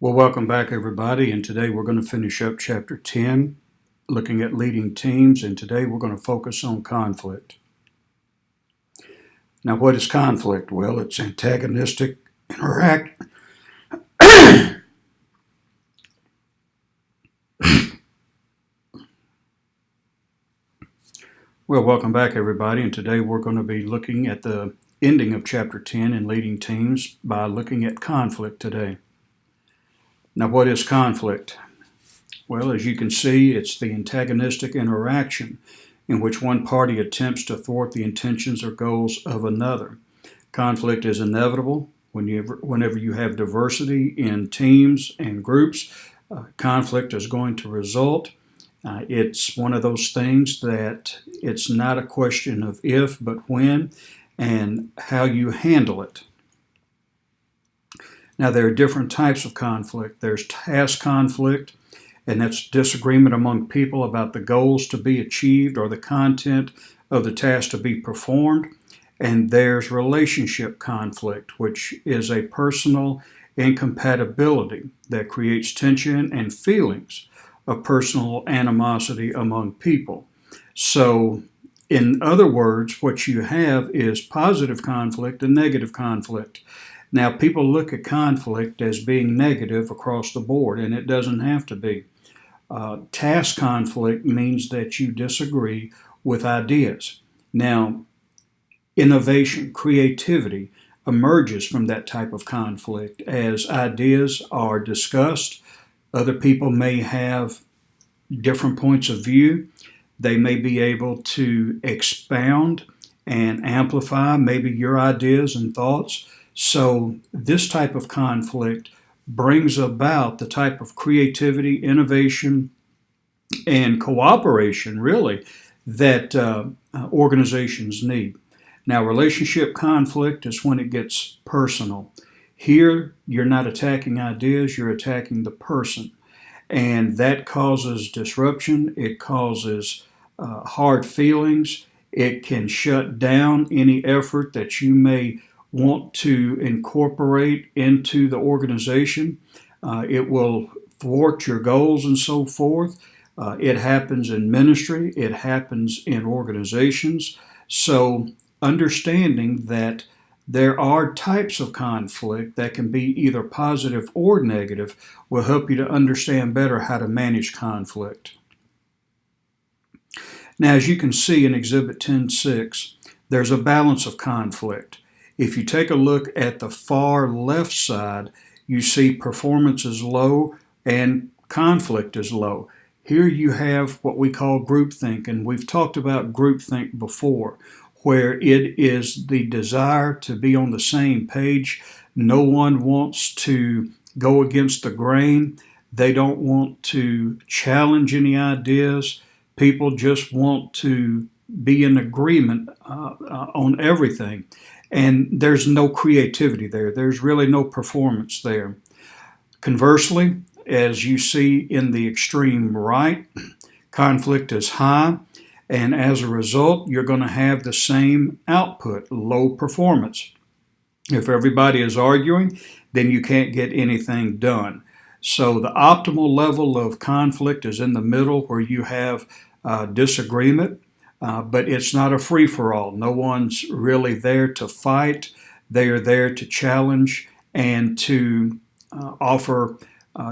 Well, welcome back, everybody, and today we're going to finish up Chapter 10, looking at leading teams, and today we're going to focus on conflict. Now, what is conflict? Well, it's antagonistic interact. Well, welcome back, everybody, and today we're going to be looking at the ending of Chapter 10 in leading teams by looking at conflict today. Now, what is conflict? Well, as you can see, it's the antagonistic interaction in which one party attempts to thwart the intentions or goals of another. Conflict is inevitable whenever you have diversity in teams and groups. Conflict is going to result. It's one of those things that it's not a question of if, but when, and how you handle it. Now, there are different types of conflict. There's task conflict, and that's disagreement among people about the goals to be achieved or the content of the task to be performed. And there's relationship conflict, which is a personal incompatibility that creates tension and feelings of personal animosity among people. So, in other words, what you have is positive conflict and negative conflict. Now, people look at conflict as being negative across the board, and it doesn't have to be. Task conflict means that you disagree with ideas. Now, innovation, creativity emerges from that type of conflict as ideas are discussed. Other people may have different points of view. They may be able to expound and amplify maybe your ideas and thoughts. So, this type of conflict brings about the type of creativity, innovation, and cooperation, really, that organizations need. Now, relationship conflict is when it gets personal. Here, you're not attacking ideas, you're attacking the person. And that causes disruption, it causes hard feelings, it can shut down any effort that you may want to incorporate into the organization. It will thwart your goals and so forth. It happens in ministry, it happens in organizations. So, understanding that there are types of conflict that can be either positive or negative will help you to understand better how to manage conflict. Now, as you can see in Exhibit 10.6, there's a balance of conflict. If you take a look at the far left side, you see performance is low and conflict is low. Here you have what we call groupthink, and we've talked about groupthink before, where it is the desire to be on the same page. No one wants to go against the grain. They don't want to challenge any ideas. People just want to be in agreement on everything. And there's no creativity there. There's really no performance there. Conversely, as you see in the extreme right, conflict is high, and as a result, you're going to have the same output, low performance. If everybody is arguing, then you can't get anything done. So the optimal level of conflict is in the middle where you have disagreement, but it's not a free-for-all. No one's really there to fight. They are there to challenge and to offer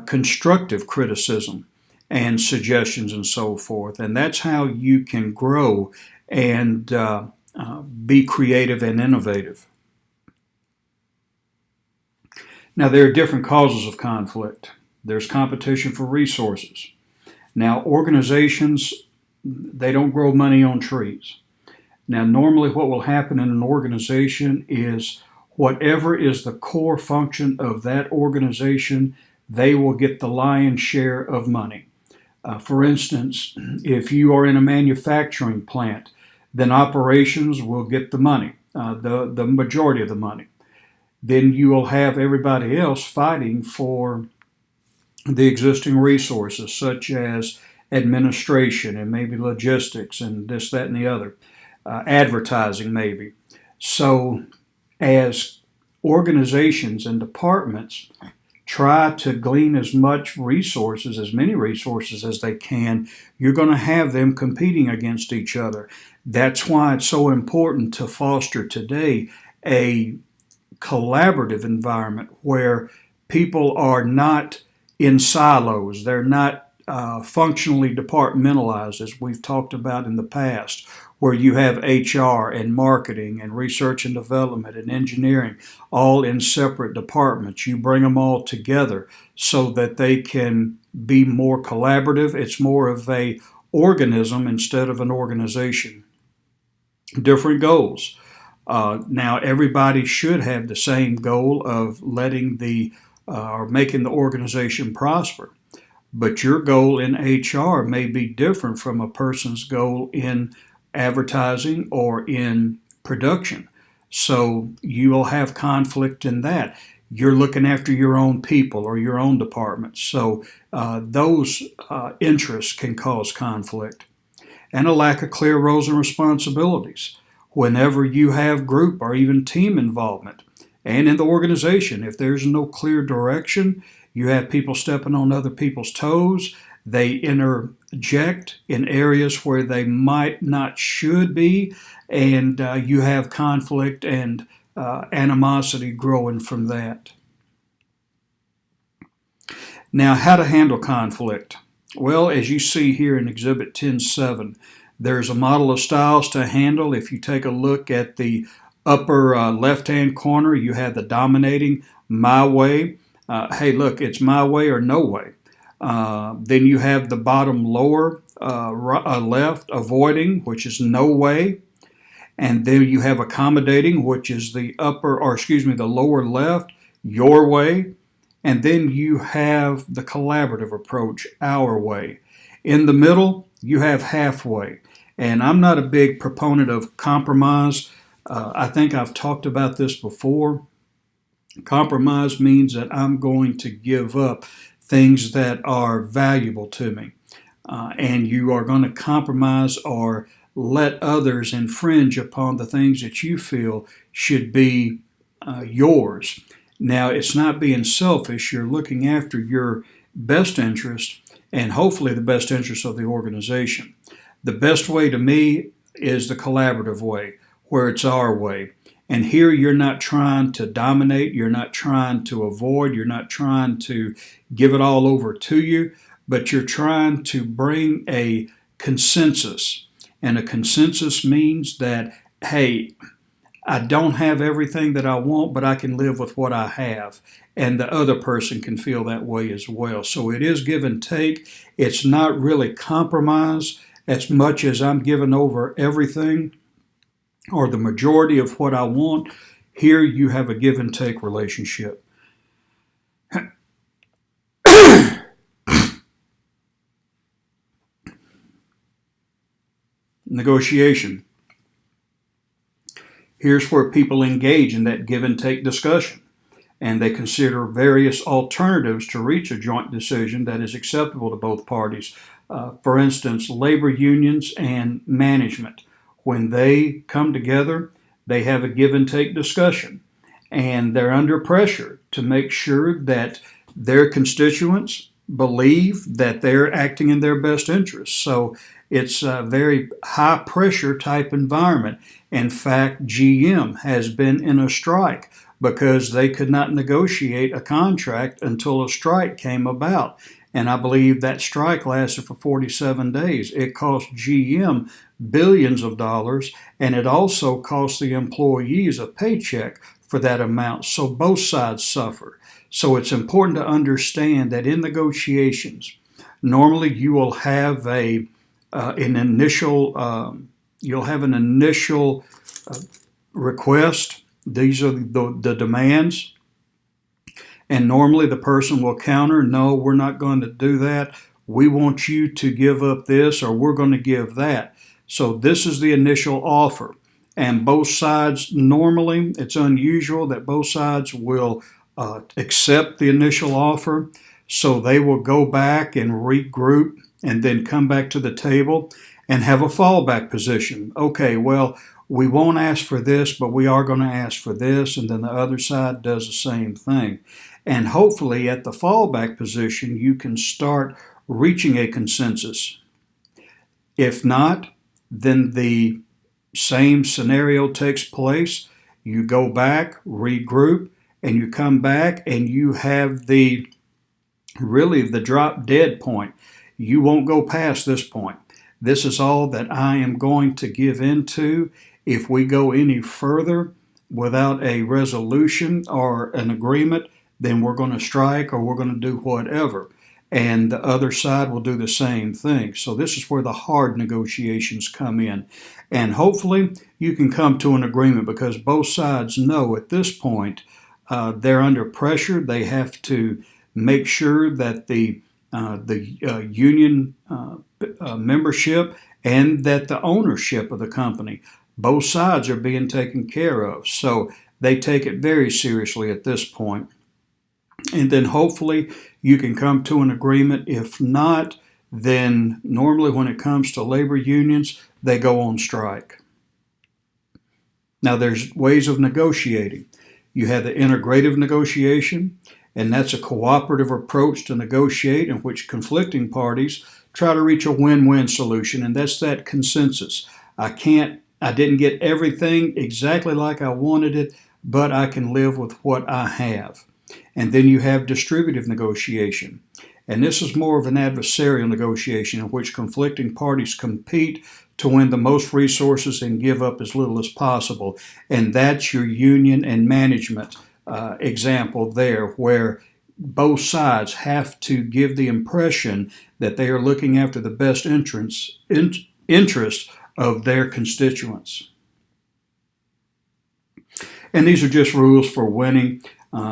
constructive criticism and suggestions and so forth. And that's how you can grow and be creative and innovative. Now, there are different causes of conflict. There's competition for resources. Now, organizations, they don't grow money on trees. Now, normally what will happen in an organization is whatever is the core function of that organization, they will get the lion's share of money. For instance, if you are in a manufacturing plant, then operations will get the money, the majority of the money. Then you will have everybody else fighting for the existing resources, such as administration and maybe logistics and this, that, and the other, advertising maybe. So as organizations and departments try to glean as many resources as they can. You're going to have them competing against each other. That's why it's so important to foster today a collaborative environment where people are not in silos. They're not functionally departmentalized, as we've talked about in the past, where you have HR and marketing and research and development and engineering all in separate departments. You bring them all together so that they can be more collaborative. It's more of a organism instead of an organization. Different goals. Now, everybody should have the same goal of letting or making the organization prosper. But your goal in HR may be different from a person's goal in advertising or in production. So you will have conflict in that. You're looking after your own people or your own department. So those interests can cause conflict. And a lack of clear roles and responsibilities. Whenever you have group or even team involvement, and in the organization, if there's no clear direction, you have people stepping on other people's toes. They interject in areas where they might not should be, and you have conflict and animosity growing from that. Now, how to handle conflict? Well, as you see here in Exhibit 10.7, there's a model of styles to handle. If you take a look at the upper left-hand corner, you have the dominating, my way. Hey, look, it's my way or no way. Then you have the bottom lower left, avoiding, which is no way. And then you have accommodating, which is the lower left, your way. And then you have the collaborative approach, our way. In the middle, you have halfway. And I'm not a big proponent of compromise. I think I've talked about this before. Compromise means that I'm going to give up things that are valuable to me. And you are going to compromise or let others infringe upon the things that you feel should be yours. Now, it's not being selfish. You're looking after your best interest and hopefully the best interest of the organization. The best way to me is the collaborative way, where it's our way. And here you're not trying to dominate, you're not trying to avoid, you're not trying to give it all over to you, but you're trying to bring a consensus. And a consensus means that, hey, I don't have everything that I want, but I can live with what I have. And the other person can feel that way as well. So it is give and take. It's not really compromise as much as I'm giving over everything or the majority of what I want. Here you have a give and take relationship. Negotiation. Here's where people engage in that give and take discussion, and they consider various alternatives to reach a joint decision that is acceptable to both parties. For instance, labor unions and management. When they come together, they have a give and take discussion, and they're under pressure to make sure that their constituents believe that they're acting in their best interest. So it's a very high pressure type environment. In fact, GM has been in a strike because they could not negotiate a contract until a strike came about. And I believe that strike lasted for 47 days. It cost GM billions of dollars, and it also cost the employees a paycheck for that amount. So both sides suffer. So it's important to understand that in negotiations, normally you will have an initial request. These are the demands. And normally the person will counter, no, we're not going to do that. We want you to give up this, or we're going to give that. So this is the initial offer. And both sides, normally, it's unusual that both sides will accept the initial offer. So they will go back and regroup and then come back to the table and have a fallback position. Okay, well, we won't ask for this, but we are going to ask for this. And then the other side does the same thing. And hopefully at the fallback position, you can start reaching a consensus. If not, then the same scenario takes place. You go back, regroup, and you come back and you have the drop dead point. You won't go past this point. This is all that I am going to give into. If we go any further without a resolution or an agreement, then we're going to strike or we're going to do whatever. And the other side will do the same thing. So this is where the hard negotiations come in. And hopefully you can come to an agreement, because both sides know at this point they're under pressure. They have to make sure that the union membership and that the ownership of the company, both sides are being taken care of. So they take it very seriously at this point. And then hopefully you can come to an agreement. If not, then normally when it comes to labor unions, they go on strike. Now there's ways of negotiating. You have the integrative negotiation, and that's a cooperative approach to negotiate in which conflicting parties try to reach a win-win solution, and that's that consensus. I didn't get everything exactly like I wanted it, but I can live with what I have. And then you have distributive negotiation. And this is more of an adversarial negotiation in which conflicting parties compete to win the most resources and give up as little as possible. And that's your union and management example there, where both sides have to give the impression that they are looking after the best interests of their constituents. And these are just rules for winning.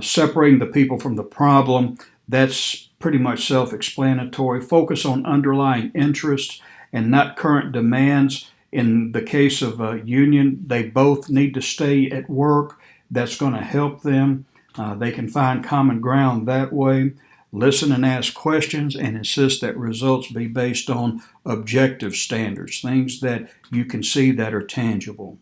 Separating the people from the problem, that's pretty much self-explanatory. Focus on underlying interests and not current demands. In the case of a union, they both need to stay at work. That's going to help them. They can find common ground that way. Listen and ask questions, and insist that results be based on objective standards, things that you can see that are tangible.